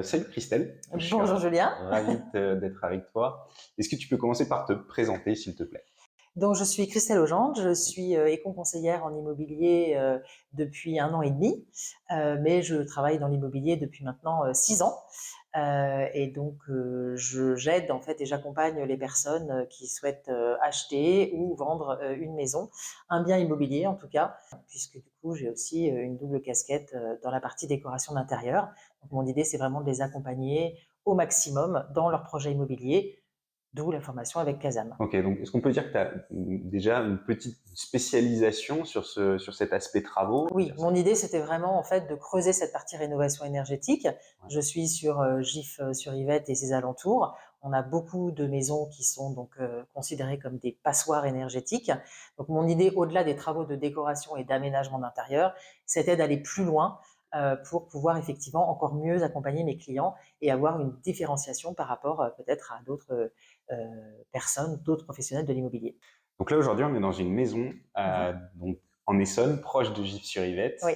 Salut Christelle, je suis Bonjour Julien. ravi d'être avec toi. Est-ce que tu peux commencer par te présenter, s'il te plaît? Donc je suis Christelle Augeant, je suis éco-conseillère en immobilier depuis 1 an et demi, mais je travaille dans l'immobilier depuis maintenant 6 ans. Et donc j'aide en fait et j'accompagne les personnes qui souhaitent acheter ou vendre une maison, un bien immobilier en tout cas, puisque du coup j'ai aussi une double casquette dans la partie décoration d'intérieur. Donc mon idée c'est vraiment de les accompagner au maximum dans leur projet immobilier. D'où la formation avec Casam. Ok, donc est-ce qu'on peut dire que tu as déjà une petite spécialisation sur cet aspect travaux? Oui, mon idée c'était vraiment en fait de creuser cette partie rénovation énergétique. Ouais. Je suis sur Gif-sur-Yvette et ses alentours. On a beaucoup de maisons qui sont donc considérées comme des passoires énergétiques. Donc mon idée, au-delà des travaux de décoration et d'aménagement d'intérieur, c'était d'aller plus loin pour pouvoir effectivement encore mieux accompagner mes clients et avoir une différenciation par rapport peut-être à d'autres personnes, d'autres professionnels de l'immobilier. Donc là aujourd'hui on est dans une maison Mhm. donc en Essonne, proche de Gif-sur-Yvette, Oui,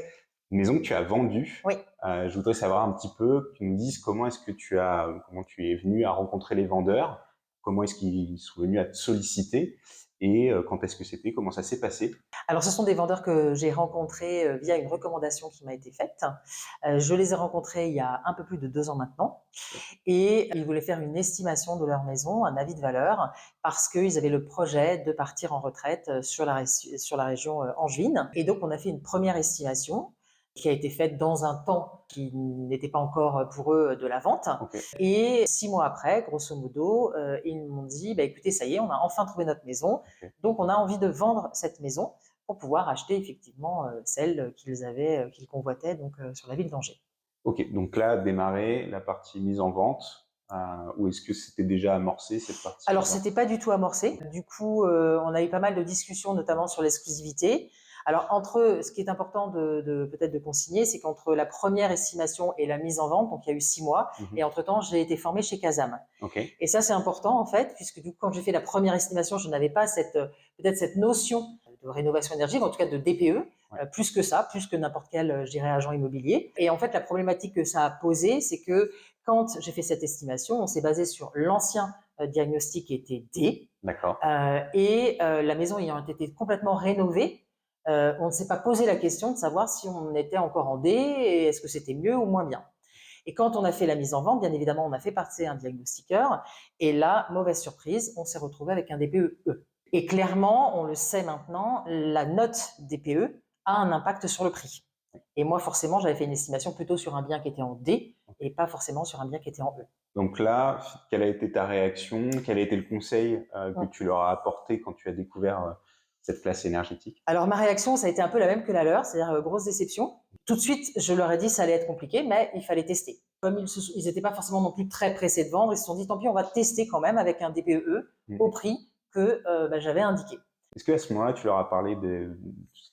une maison que tu as vendue. oui. Je voudrais savoir un petit peu, que tu nous dises comment tu es venu à rencontrer les vendeurs, comment est-ce qu'ils sont venus à te solliciter et quand est-ce que c'était, comment ça s'est passé? Alors, ce sont des vendeurs que j'ai rencontrés via une recommandation qui m'a été faite. Je les ai rencontrés il y a un peu plus de 2 ans maintenant et ils voulaient faire une estimation de leur maison, un avis de valeur, parce qu'ils avaient le projet de partir en retraite sur la région angevine. Et donc, on a fait une première estimation qui a été faite dans un temps qui n'était pas encore pour eux de la vente. Ok. Et 6 mois après, grosso modo, ils m'ont dit, bah, écoutez, ça y est, on a enfin trouvé notre maison. Ok. Donc, on a envie de vendre cette maison pour pouvoir acheter effectivement celle qu'ils convoitaient donc sur la ville d'Angers. Ok, donc là, démarrer la partie mise en vente, ou est-ce que c'était déjà amorcé cette partie Alors mise en c'était pas du tout amorcé. Du coup, on a eu pas mal de discussions, notamment sur l'exclusivité. Alors ce qui est important de peut-être de consigner, c'est qu'entre la première estimation et la mise en vente, donc il y a eu 6 mois, vente? et entre-temps j'ai été formée chez Casam. Ok, Et ça c'est important en fait, puisque du coup quand j'ai fait la première estimation, je n'avais pas peut-être cette notion de rénovation énergétique, en tout cas de DPE, ouais, plus que ça, plus que n'importe quel, je dirais, agent immobilier. Et en fait, la problématique que ça a posé, c'est que quand j'ai fait cette estimation, on s'est basé sur l'ancien diagnostic qui était D, d'accord. et la maison ayant été complètement rénovée, on ne s'est pas posé la question de savoir si on était encore en D et est-ce que c'était mieux ou moins bien. Et quand on a fait la mise en vente, bien évidemment, on a fait passer un diagnostiqueur. Et là, mauvaise surprise, on s'est retrouvé avec un DPE E. Et clairement, on le sait maintenant, la note DPE a un impact sur le prix. Et moi, forcément, j'avais fait une estimation plutôt sur un bien qui était en D et pas forcément sur un bien qui était en E. Donc là, quelle a été ta réaction? Quel a été le conseil que Bon. tu leur as apporté quand tu as découvert cette classe énergétique? Alors ma réaction, ça a été un peu la même que la leur, c'est-à-dire grosse déception. Tout de suite, je leur ai dit ça allait être compliqué, mais il fallait tester. Comme ils n'étaient pas forcément non plus très pressés de vendre, ils se sont dit tant pis, on va tester quand même avec un DPE au Mhm. prix que j'avais indiqué. Est-ce qu'à ce moment-là, tu leur as parlé de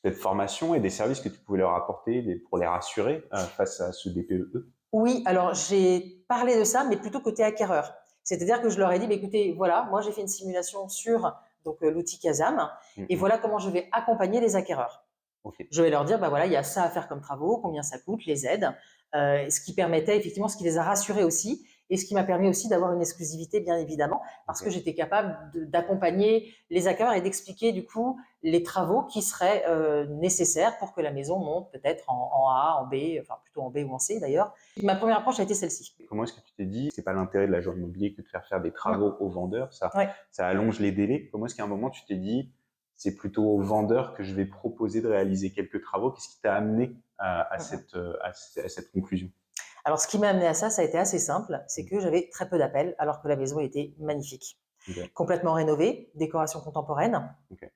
cette formation et des services que tu pouvais leur apporter pour les rassurer face à ce DPE? Oui, alors j'ai parlé de ça, mais plutôt côté acquéreur. C'est-à-dire que je leur ai dit, bah, écoutez, voilà, moi j'ai fait une simulation sur donc l'outil Casam, et Mhm. voilà comment je vais accompagner les acquéreurs. Ok. Je vais leur dire, bah voilà, il y a ça à faire comme travaux, combien ça coûte, les aides, ce qui permettait effectivement, ce qui les a rassurés aussi, et ce qui m'a permis aussi d'avoir une exclusivité, bien évidemment, parce que Ok. j'étais capable d'accompagner les acquéreurs et d'expliquer du coup les travaux qui seraient nécessaires pour que la maison monte peut-être en A, en B, enfin plutôt en B ou en C d'ailleurs. Ma première approche a été celle-ci. Comment est-ce que tu t'es dit, c'est pas l'intérêt de l'agent immobilier que de faire des Mmh. travaux aux vendeurs, Ouais. ça allonge les délais. Comment est-ce qu'à un moment tu t'es dit, c'est plutôt aux vendeurs que je vais proposer de réaliser quelques travaux? Qu'est-ce qui t'a amené Mmh. à cette conclusion? Alors, ce qui m'a amené à ça a été assez simple, c'est que j'avais très peu d'appels alors que la maison était magnifique. Ok. Complètement rénovée, décoration contemporaine. Ok.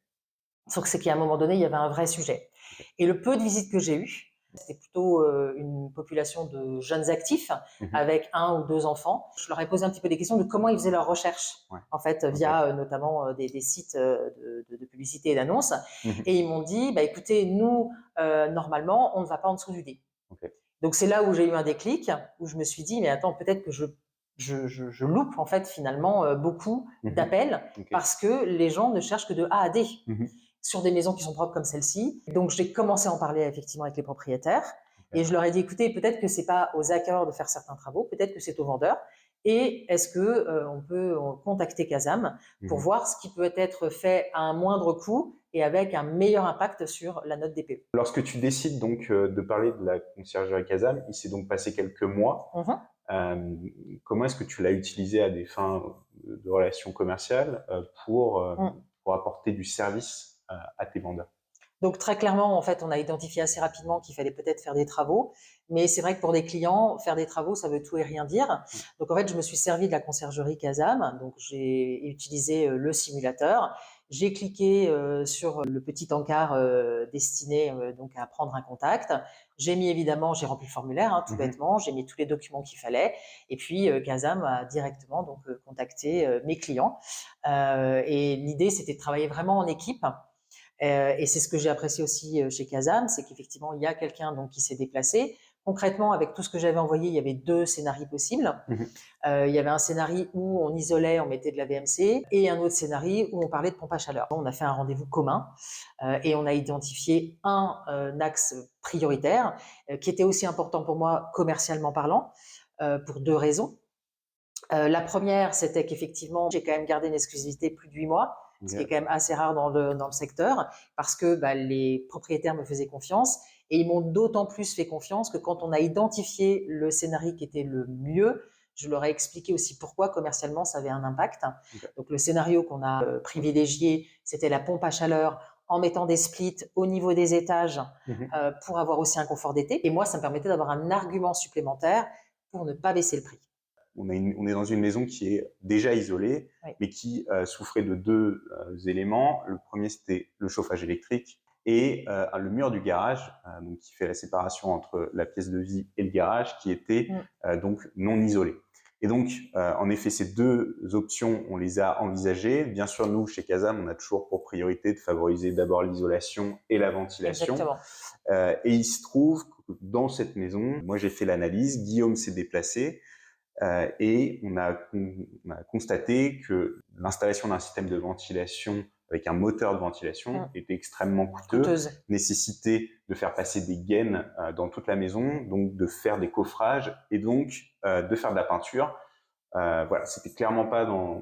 Sauf que c'est qu'à un moment donné, il y avait un vrai sujet. Ok. Et le peu de visites que j'ai eues, c'était plutôt une population de jeunes actifs Mhm. avec 1 ou 2 enfants. Je leur ai posé un petit peu des questions de comment ils faisaient leurs recherches, Ouais. en fait, Ok. via notamment des sites de publicité et d'annonces. Mhm. Et ils m'ont dit, bah écoutez, nous, normalement, on ne va pas en dessous du dé. Ok. Donc c'est là où j'ai eu un déclic, où je me suis dit, mais attends, peut-être que je loupe en fait finalement beaucoup Mhm. d'appels Ok. parce que les gens ne cherchent que de A à D Mhm. sur des maisons qui sont propres comme celle-ci. Donc j'ai commencé à en parler effectivement avec les propriétaires Et je leur ai dit, écoutez, peut-être que c'est pas aux acquéreurs de faire certains travaux, peut-être que c'est aux vendeurs. Et est-ce que on peut contacter Casam pour Mhm. voir ce qui peut être fait à un moindre coût et avec un meilleur impact sur la note DPE. Lorsque tu décides donc de parler de la conciergerie Casam, il s'est donc passé quelques mois. Mhm. Euh, Comment est-ce que tu l'as utilisé à des fins de relations commerciales Mm. pour apporter du service à tes vendeurs? Donc très clairement, en fait, on a identifié assez rapidement qu'il fallait peut-être faire des travaux, mais c'est vrai que pour des clients, faire des travaux, ça veut tout et rien dire. Donc en fait, je me suis servi de la conciergerie Casam, donc j'ai utilisé le simulateur, j'ai cliqué sur le petit encart destiné donc à prendre un contact. J'ai mis évidemment, j'ai rempli le formulaire, hein, tout Mhm. bêtement, j'ai mis tous les documents qu'il fallait, et puis Casam a directement donc contacté mes clients. Et l'idée, c'était de travailler vraiment en équipe. Et c'est ce que j'ai apprécié aussi chez Casam, c'est qu'effectivement, il y a quelqu'un donc qui s'est déplacé. Concrètement, avec tout ce que j'avais envoyé, il y avait deux scénarios possibles. Mhm. Il y avait un scénario où on isolait, on mettait de la VMC, et un autre scénario où on parlait de pompe à chaleur. On a fait un rendez-vous commun et on a identifié un axe prioritaire qui était aussi important pour moi commercialement parlant, pour deux raisons. La première, c'était qu'effectivement, j'ai quand même gardé une exclusivité plus de 8 mois, ce qui est Ok. quand même assez rare dans le secteur, parce que bah, les propriétaires me faisaient confiance et ils m'ont d'autant plus fait confiance que quand on a identifié le scénario qui était le mieux, je leur ai expliqué aussi pourquoi commercialement ça avait un impact. Ok. Donc le scénario qu'on a privilégié, c'était la pompe à chaleur en mettant des splits au niveau des étages Mhm. pour avoir aussi un confort d'été. Et moi, ça me permettait d'avoir un argument supplémentaire pour ne pas baisser le prix. On est dans une maison qui est déjà isolée, Oui. mais qui souffrait de deux éléments. Le premier, c'était le chauffage électrique et le mur du garage, donc qui fait la séparation entre la pièce de vie et le garage, qui était Mm. donc non isolé. Et donc, en effet, ces deux options, on les a envisagées. Bien sûr, nous, chez Casam, on a toujours pour priorité de favoriser d'abord l'isolation et la ventilation. Exactement. Et il se trouve que dans cette maison, moi, j'ai fait l'analyse, Guillaume s'est déplacé, et on a constaté que l'installation d'un système de ventilation avec un moteur de ventilation était extrêmement coûteux, Coûteuse. nécessitait de faire passer des gaines dans toute la maison, donc de faire des coffrages et donc de faire de la peinture. Voilà, c'était clairement pas dans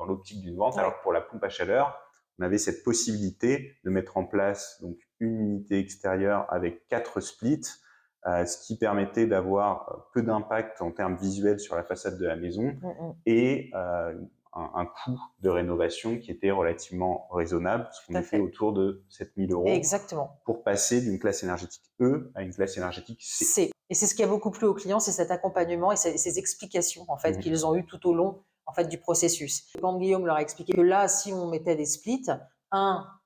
l'optique d'une vente. Ouais. Alors que pour la pompe à chaleur, on avait cette possibilité de mettre en place donc une unité extérieure avec 4 splits, ce qui permettait d'avoir peu d'impact en termes visuels sur la façade de la maison Mm. et un coût de rénovation qui était relativement raisonnable, parce qu'on Tout à était fait. autour de 7 000 euros Exactement. pour passer d'une classe énergétique E à une classe énergétique C. Et c'est ce qui a beaucoup plu aux clients, c'est cet accompagnement et ces explications en fait Mmh. qu'ils ont eu tout au long en fait du processus. Quand Guillaume leur a expliqué que là, si on mettait des splits,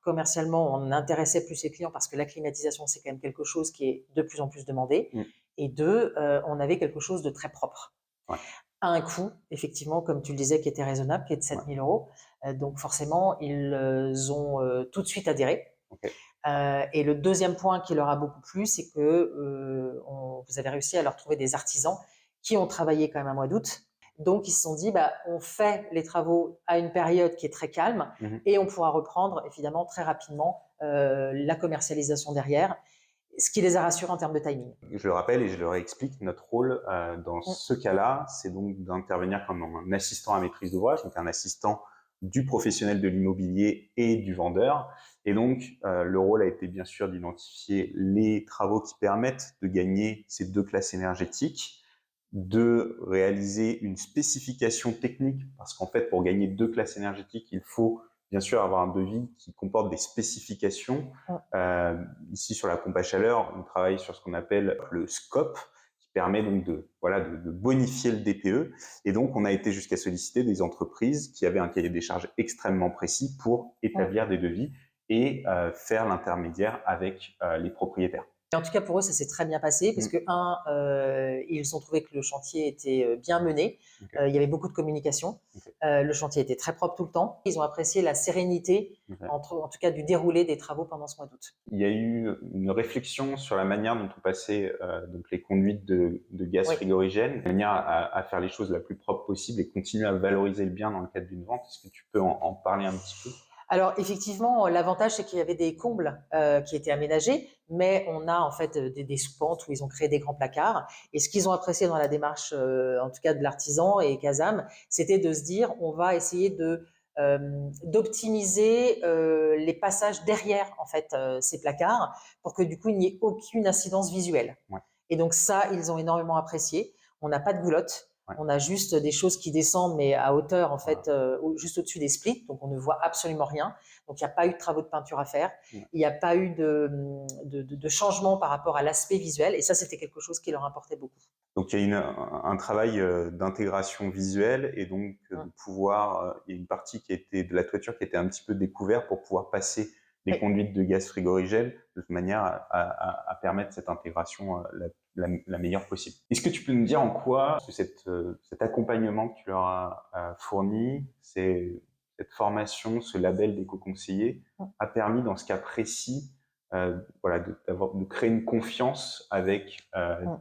commercialement, on intéressait plus les clients parce que la climatisation, c'est quand même quelque chose qui est de plus en plus demandé. Mmh. Et deux, on avait quelque chose de très propre. Ouais, À un coût, effectivement, comme tu le disais, qui était raisonnable, qui est de ouais, 7 000 euros. Donc forcément, ils ont tout de suite adhéré. ok. Et le deuxième point qui leur a beaucoup plu, c'est que vous avez réussi à leur trouver des artisans qui ont travaillé quand même un mois d'août. Donc ils se sont dit, bah, on fait les travaux à une période qui est très calme Mmh. et on pourra reprendre évidemment très rapidement la commercialisation derrière, ce qui les a rassurés en termes de timing. Je le rappelle et je leur explique, notre rôle dans Mm. ce cas-là, c'est donc d'intervenir comme un assistant à maîtrise d'ouvrage, donc un assistant du professionnel de l'immobilier et du vendeur. Et donc, le rôle a été bien sûr d'identifier les travaux qui permettent de gagner ces deux classes énergétiques, de réaliser une spécification technique, parce qu'en fait, pour gagner deux classes énergétiques, il faut bien sûr avoir un devis qui comporte des spécifications. Mm. Ici, sur la pompe à chaleur, on travaille sur ce qu'on appelle le scope, qui permet donc de bonifier le DPE. Et donc, on a été jusqu'à solliciter des entreprises qui avaient un cahier des charges extrêmement précis pour Mm. établir des devis et faire l'intermédiaire avec les propriétaires. Et en tout cas, pour eux, ça s'est très bien passé parce Mmh. que, ils ont trouvé que le chantier était bien mené. Okay. Il y avait beaucoup de communication. Okay. Le chantier était très propre tout le temps. Ils ont apprécié la sérénité, Okay. en tout cas, du déroulé des travaux pendant ce mois d'août. Il y a eu une réflexion sur la manière dont on passait donc les conduites de gaz Oui. frigorigène, de manière à faire les choses la plus propre possible et continuer à valoriser le bien dans le cadre d'une vente. Est-ce que tu peux en parler un petit peu? Alors effectivement, l'avantage, c'est qu'il y avait des combles qui étaient aménagés, mais on a en fait des soupentes où ils ont créé des grands placards. Et ce qu'ils ont apprécié dans la démarche, en tout cas de l'artisan et Casam, c'était de se dire, on va essayer d'optimiser les passages derrière en fait ces placards pour que du coup il n'y ait aucune incidence visuelle. Ouais. Et donc ça, ils ont énormément apprécié. On n'a pas de goulotte. Ouais. On a juste des choses qui descendent, mais à hauteur, en fait, juste au-dessus des splits. Donc, on ne voit absolument rien. Donc, il n'y a pas eu de travaux de peinture à faire. Ouais. Il n'y a pas eu de changement par rapport à l'aspect visuel. Et ça, c'était quelque chose qui leur importait beaucoup. Donc, il y a un travail d'intégration visuelle et donc de pouvoir, il y a une partie qui était de la toiture qui était un petit peu découverte pour pouvoir passer les conduites de gaz frigorigène de manière à permettre cette intégration la meilleure possible. Est-ce que tu peux nous dire en quoi cet accompagnement que tu leur as fourni, cette formation, ce label d'éco-conseiller a permis dans ce cas précis voilà, de créer une confiance avec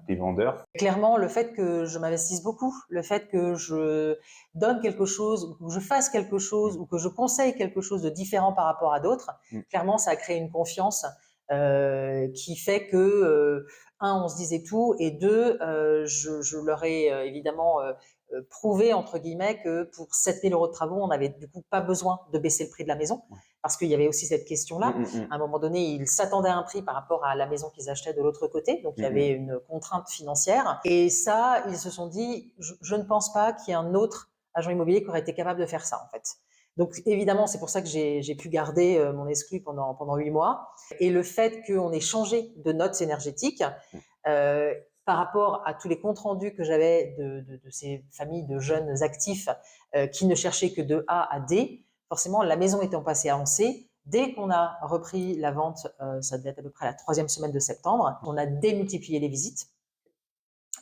tes vendeurs? Clairement, le fait que je m'investisse beaucoup, le fait que je donne quelque chose, ou que je fasse quelque chose, ou que je conseille quelque chose de différent par rapport à d'autres, clairement, ça a créé une confiance qui fait que, un, on se disait tout, et deux, je leur ai évidemment prouvé, entre guillemets, que pour 7 000 € de travaux, on n'avait du coup pas besoin de baisser le prix de la maison, parce qu'il y avait aussi cette question-là. À un moment donné, ils s'attendaient à un prix par rapport à la maison qu'ils achetaient de l'autre côté, donc il y avait une contrainte financière. Et ça, ils se sont dit, je ne pense pas qu'il y ait un autre agent immobilier qui aurait été capable de faire ça, en fait. Donc évidemment, c'est pour ça que j'ai pu garder mon exclu pendant 8 mois. Et le fait qu'on ait changé de notes énergétiques, par rapport à tous les comptes rendus que j'avais de ces familles de jeunes actifs qui ne cherchaient que de A à D, forcément, la maison étant passée en C, dès qu'on a repris la vente, ça devait être à peu près la 3e semaine de septembre, on a démultiplié les visites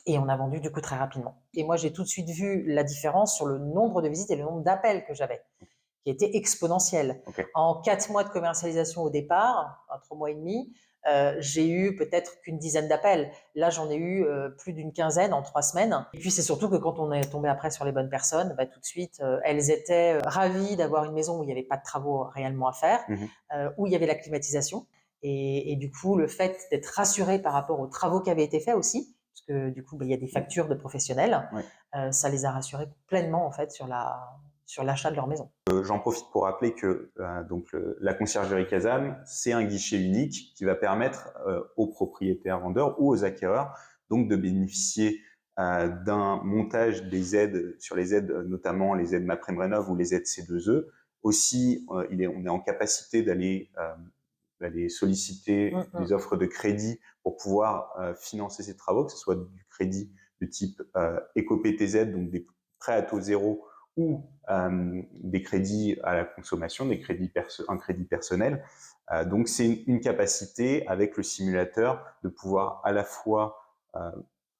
et on a vendu du coup très rapidement. Et moi, j'ai tout de suite vu la différence sur le nombre de visites et le nombre d'appels que j'avais, qui était exponentiel. En 4 mois de commercialisation au départ, 3 mois et demi, j'ai eu peut-être qu'une dizaine d'appels. Là, j'en ai eu plus d'une quinzaine en 3 semaines. Et puis, c'est surtout que quand on est tombé après sur les bonnes personnes, bah, tout de suite, elles étaient ravies d'avoir une maison où il n'y avait pas de travaux réellement à faire, où il y avait la climatisation. Et du coup, le fait d'être rassuré par rapport aux travaux qui avaient été faits aussi, parce que du coup, bah, il y a des factures de professionnels, ça les a rassurés pleinement en fait sur l'achat de leur maison. J'en profite pour rappeler que la conciergerie Casam, c'est un guichet unique qui va permettre aux propriétaires vendeurs ou aux acquéreurs donc de bénéficier d'un montage des aides sur les aides, notamment les aides MaPrimeRénov' ou les aides C2E. Aussi, on est en capacité d'aller solliciter des offres de crédit pour pouvoir financer ces travaux, que ce soit du crédit de type éco-PTZ, donc des prêts à taux zéro, ou des crédits à la consommation, un crédit personnel. Donc c'est une capacité avec le simulateur de pouvoir à la fois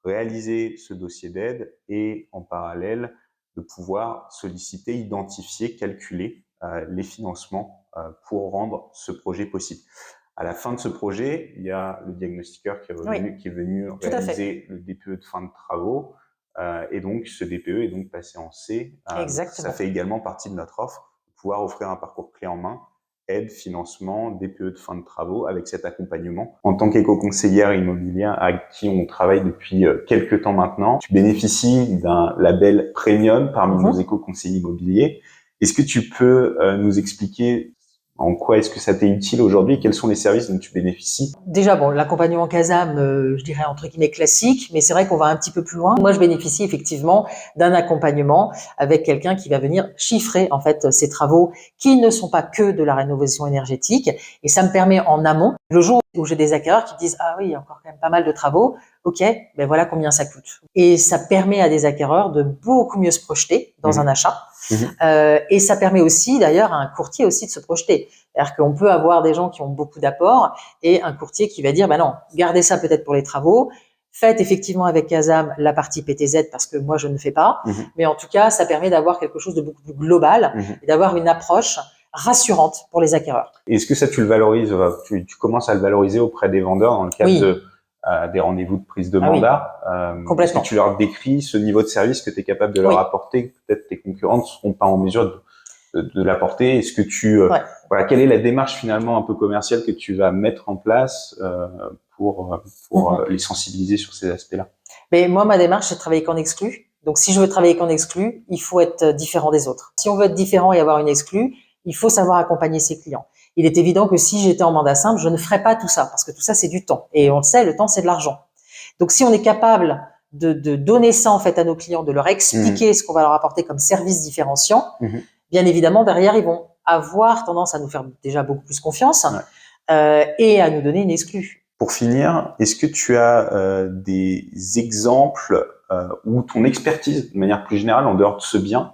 réaliser ce dossier d'aide et en parallèle de pouvoir solliciter, identifier, calculer les financements pour rendre ce projet possible. À la fin de ce projet, il y a le diagnostiqueur qui est venu réaliser le DPE de fin de travaux. Et donc, ce DPE est donc passé en C. Ça fait également partie de notre offre, de pouvoir offrir un parcours clé en main, aide, financement, DPE de fin de travaux, avec cet accompagnement. En tant qu'éco-conseillère immobilière à qui on travaille depuis quelques temps maintenant, tu bénéficies d'un label premium parmi nos éco-conseillers immobiliers. Est-ce que tu peux nous expliquer en quoi est-ce que ça t'est utile aujourd'hui et quels sont les services dont tu bénéficies? Déjà, bon, l'accompagnement Casam, je dirais entre guillemets classique, mais c'est vrai qu'on va un petit peu plus loin. Moi, je bénéficie effectivement d'un accompagnement avec quelqu'un qui va venir chiffrer en fait ces travaux qui ne sont pas que de la rénovation énergétique. Et ça me permet en amont, le jour où j'ai des acquéreurs qui disent ah oui, il y a encore quand même pas mal de travaux. Ok, ben voilà combien ça coûte. Et ça permet à des acquéreurs de beaucoup mieux se projeter dans un achat. Et ça permet aussi, d'ailleurs, à un courtier aussi de se projeter. C'est-à-dire qu'on peut avoir des gens qui ont beaucoup d'apports et un courtier qui va dire, bah non, gardez ça peut-être pour les travaux. Faites effectivement avec Casam la partie PTZ parce que moi, je ne fais pas. Mais en tout cas, ça permet d'avoir quelque chose de beaucoup plus global et d'avoir une approche rassurante pour les acquéreurs. Est-ce que ça, tu le valorises, tu commences à le valoriser auprès des vendeurs dans le cadre des rendez-vous de prise de mandat? Est-ce que tu leur décris ce niveau de service que tu es capable de leur apporter, que peut-être tes concurrents ne seront pas en mesure de l'apporter. Est-ce que Ouais. voilà, quelle est la démarche finalement un peu commerciale que tu vas mettre en place pour les sensibiliser sur ces aspects-là? Mais moi, ma démarche, c'est de travailler qu'en exclu. Donc, si je veux travailler qu'en exclu, il faut être différent des autres. Si on veut être différent et avoir une exclue, il faut savoir accompagner ses clients. Il est évident que si j'étais en mandat simple, je ne ferais pas tout ça, parce que tout ça, c'est du temps. Et on le sait, le temps, c'est de l'argent. Donc, si on est capable de donner ça en fait à nos clients, de leur expliquer ce qu'on va leur apporter comme service différenciant, bien évidemment, derrière, ils vont avoir tendance à nous faire déjà beaucoup plus confiance et à nous donner une exclue. Pour finir, est-ce que tu as des exemples où ton expertise, de manière plus générale, en dehors de ce bien,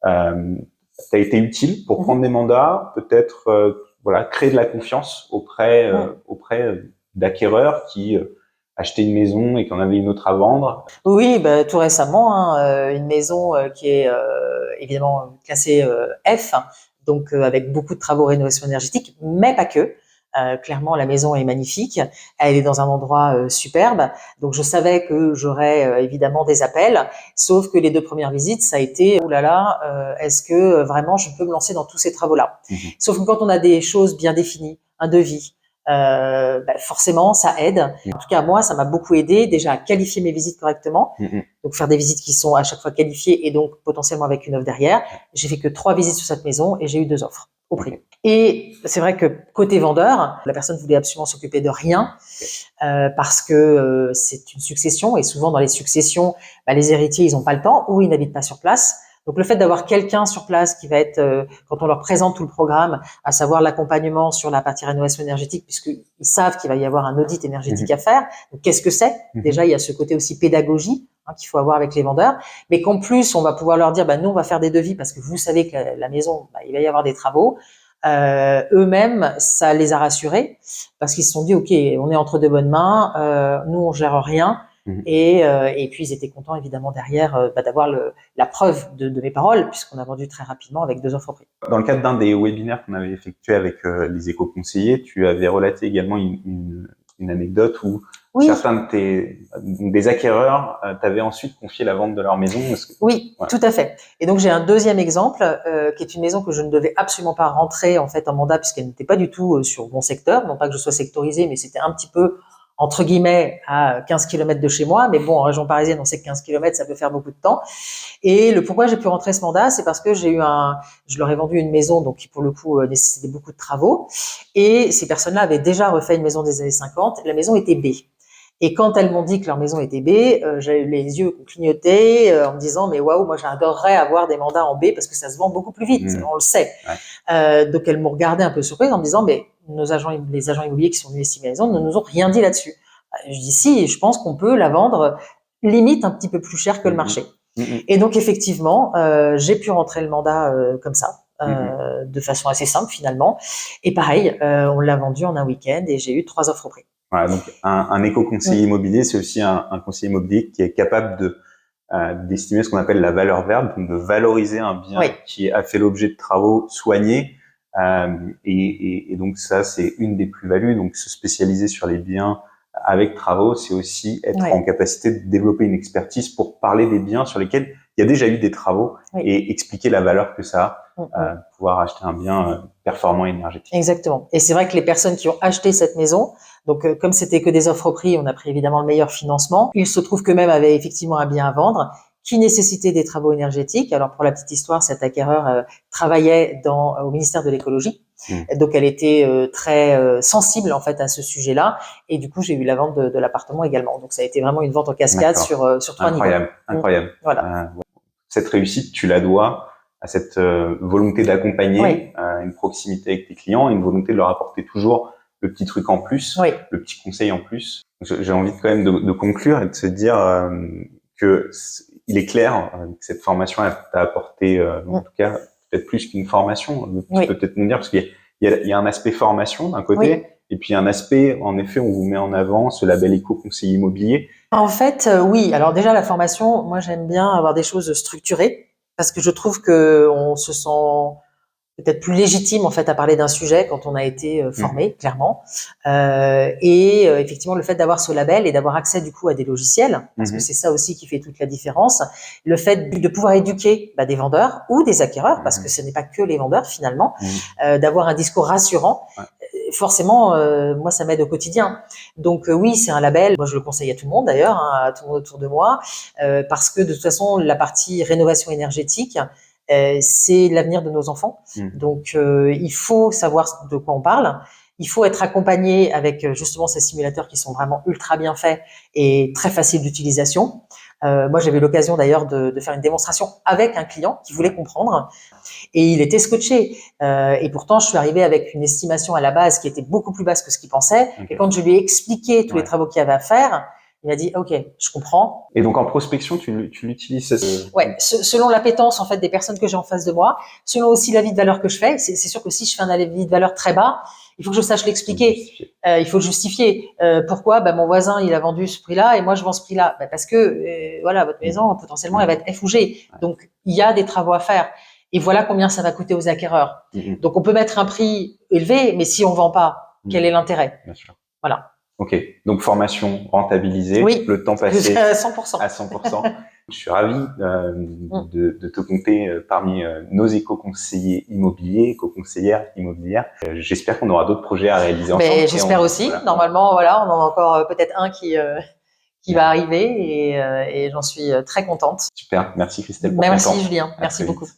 t'a été utile pour prendre des mandats, peut-être voilà, créer de la confiance auprès d'acquéreurs qui achetaient une maison et qui en avaient une autre à vendre? Oui, bah, tout récemment, une maison qui est évidemment classée F, donc avec beaucoup de travaux rénovation énergétique, mais pas que. Clairement, la maison est magnifique. Elle est dans un endroit superbe. Donc, je savais que j'aurais évidemment des appels. Sauf que les 2 premières visites, ça a été oh là là, est-ce que vraiment je peux me lancer dans tous ces travaux-là? Sauf que quand on a des choses bien définies, un devis, forcément, ça aide. En tout cas, moi, ça m'a beaucoup aidé déjà à qualifier mes visites correctement. Donc, faire des visites qui sont à chaque fois qualifiées et donc potentiellement avec une offre derrière. J'ai fait que 3 visites sur cette maison et j'ai eu 2 offres au prix. Et c'est vrai que côté vendeur, la personne voulait absolument s'occuper de rien parce que c'est une succession et souvent dans les successions, les héritiers, ils n'ont pas le temps ou ils n'habitent pas sur place. Donc le fait d'avoir quelqu'un sur place qui va être, quand on leur présente tout le programme, à savoir l'accompagnement sur la partie rénovation énergétique, puisqu'ils savent qu'il va y avoir un audit énergétique à faire. Donc qu'est-ce que c'est? Déjà, il y a ce côté aussi pédagogie qu'il faut avoir avec les vendeurs, mais qu'en plus, on va pouvoir leur dire, nous, on va faire des devis parce que vous savez que la maison, il va y avoir des travaux. Eux-mêmes, ça les a rassurés parce qu'ils se sont dit, OK, on est entre de bonnes mains, nous, on gère rien. Et puis, ils étaient contents, évidemment, derrière, d'avoir la preuve de mes paroles, puisqu'on a vendu très rapidement avec 2 offres au prix. Dans le cadre d'un des webinaires qu'on avait effectué avec les éco-conseillers, tu avais relaté également une anecdote où certains de des acquéreurs t'avaient ensuite confié la vente de leur maison. Oui, tout à fait. Et donc, j'ai un deuxième exemple qui est une maison que je ne devais absolument pas rentrer en fait en mandat puisqu'elle n'était pas du tout sur mon secteur. Non pas que je sois sectorisée, mais c'était un petit peu entre guillemets à 15 km de chez moi. Mais bon, en région parisienne, on sait que 15 km, ça peut faire beaucoup de temps. Et le pourquoi j'ai pu rentrer ce mandat, c'est parce que je leur ai vendu une maison donc qui pour le coup nécessitait beaucoup de travaux. Et ces personnes-là avaient déjà refait une maison des années 50. La maison était B. Et quand elles m'ont dit que leur maison était B, j'ai eu les yeux clignotés en me disant mais waouh, moi j'adorerais avoir des mandats en B parce que ça se vend beaucoup plus vite, on le sait. Donc elles m'ont regardé un peu surprise en me disant mais les agents immobiliers qui sont venus estimer la maison ne nous ont rien dit là-dessus. Je dis si, je pense qu'on peut la vendre limite un petit peu plus cher que le marché. Et donc effectivement, j'ai pu rentrer le mandat comme ça. De façon assez simple finalement. Et pareil, on l'a vendu en un week-end et j'ai eu 3 offres au prix. Voilà, donc un éco-conseiller immobilier, c'est aussi un conseiller immobilier qui est capable d'estimer ce qu'on appelle la valeur verte, donc de valoriser un bien qui a fait l'objet de travaux soignés. Et donc ça, c'est une des plus-values. Donc se spécialiser sur les biens avec travaux, c'est aussi être en capacité de développer une expertise pour parler des biens sur lesquels il y a déjà eu des travaux et expliquer la valeur que ça a, pouvoir acheter un bien performant énergétiquement. Exactement. Et c'est vrai que les personnes qui ont acheté cette maison, donc comme c'était que des offres au prix, on a pris évidemment le meilleur financement. Il se trouve qu'eux-mêmes avaient effectivement un bien à vendre qui nécessitait des travaux énergétiques. Alors pour la petite histoire, cet acquéreur travaillait au ministère de l'écologie. Donc elle était très sensible en fait à ce sujet-là, et du coup j'ai eu la vente de l'appartement également. Donc ça a été vraiment une vente en cascade sur 3 niveaux. Incroyable. Voilà. Cette réussite, tu la dois à cette volonté d'accompagner, une proximité avec tes clients, une volonté de leur apporter toujours le petit truc en plus, le petit conseil en plus. J'ai envie quand même de conclure et de se dire que il est clair que cette formation t'a apporté, en tout cas, peut-être plus qu'une formation. Tu peux peut-être nous dire, parce qu'il y a un aspect formation d'un côté, et puis un aspect, en effet, on vous met en avant ce label éco-conseiller immobilier. En fait, oui. Alors déjà, la formation, moi, j'aime bien avoir des choses structurées parce que je trouve que on se sent peut-être plus légitime en fait à parler d'un sujet quand on a été formé, clairement. Effectivement, le fait d'avoir ce label et d'avoir accès du coup à des logiciels, parce que c'est ça aussi qui fait toute la différence. Le fait de pouvoir éduquer des vendeurs ou des acquéreurs, parce que ce n'est pas que les vendeurs finalement, d'avoir un discours rassurant. Forcément, moi, ça m'aide au quotidien. Donc oui, c'est un label. Moi, je le conseille à tout le monde d'ailleurs, à tout le monde autour de moi, parce que de toute façon, la partie rénovation énergétique, c'est l'avenir de nos enfants. Donc, il faut savoir de quoi on parle. Il faut être accompagné avec justement ces simulateurs qui sont vraiment ultra bien faits et très faciles d'utilisation. Moi, j'avais l'occasion d'ailleurs de faire une démonstration avec un client qui voulait comprendre et il était scotché. Et pourtant, je suis arrivée avec une estimation à la base qui était beaucoup plus basse que ce qu'il pensait. Et quand je lui ai expliqué tous les travaux qu'il y avait à faire, il m'a dit, OK, je comprends. Et donc, en prospection, tu l'utilises? Ouais, selon l'appétence, en fait, des personnes que j'ai en face de moi, selon aussi l'avis de valeur que je fais. C'est sûr que si je fais un avis de valeur très bas, il faut que je sache l'expliquer. Il faut le justifier. Pourquoi? Mon voisin, il a vendu ce prix-là et moi, je vends ce prix-là. Parce que, voilà, votre maison, potentiellement, elle va être F ou G. Donc, il y a des travaux à faire. Et voilà combien ça va coûter aux acquéreurs. Donc, on peut mettre un prix élevé, mais si on vend pas, quel est l'intérêt? Bien sûr. Voilà. Ok, donc formation rentabilisée, oui, le temps passé à 100%. À 100%. Je suis ravi de te compter parmi nos éco-conseillers immobiliers, éco-conseillères immobilières. J'espère qu'on aura d'autres projets à réaliser ensemble. J'espère aussi. Voilà. Normalement, voilà, on en a encore peut-être un qui va arriver et j'en suis très contente. Super, merci Christelle. Merci Julien, merci beaucoup.